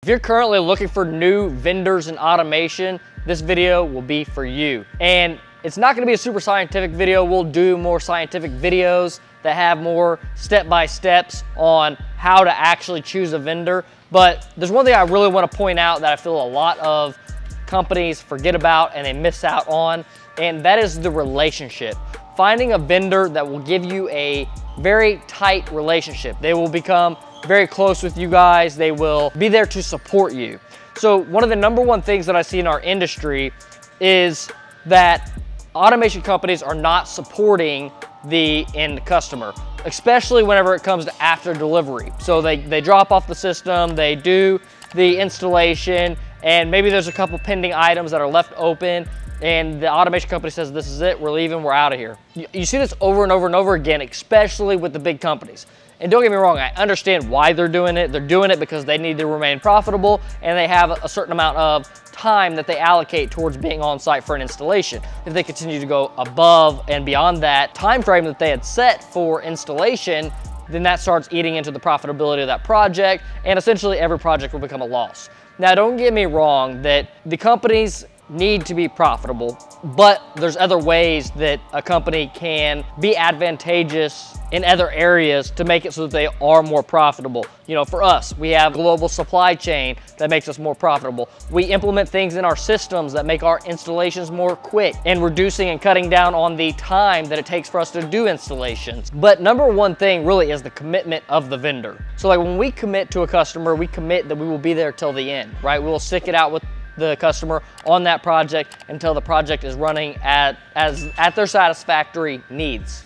If you're currently looking for new vendors in automation, this video will be for you. And it's not gonna be a super scientific video. We'll do more scientific videos that have more step-by-steps on how to actually choose a vendor. But there's one thing I really wanna point out that I feel a lot of companies forget about and they miss out on, and that is the relationship. Finding a vendor that will give you a very tight relationship. They will become very close with you guys. They will be there to support you. So one of the number one things that I see in our industry is that automation companies are not supporting the end customer, especially whenever it comes to after delivery. So they drop off the system, they do the installation, and maybe there's a couple pending items that are left open, and the automation company says, this is it, we're leaving, we're out of here. You see this over and over and over again, especially with the big companies. And don't get me wrong, I understand why they're doing it. They're doing it because they need to remain profitable, and they have a certain amount of time that they allocate towards being on site for an installation. If they continue to go above and beyond that time frame that they had set for installation, then that starts eating into the profitability of that project, and essentially every project will become a loss. Now, don't get me wrong that the companies need to be profitable, but there's other ways that a company can be advantageous in other areas to make it so that they are more profitable. You know, for us, we have global supply chain that makes us more profitable. We implement things in our systems that make our installations more quick and reducing and cutting down on the time that it takes for us to do installations. But number one thing really is the commitment of the vendor. So like when we commit to a customer, we commit that we will be there till the end, right? We will stick it out with the customer on that project until the project is running at their satisfactory needs.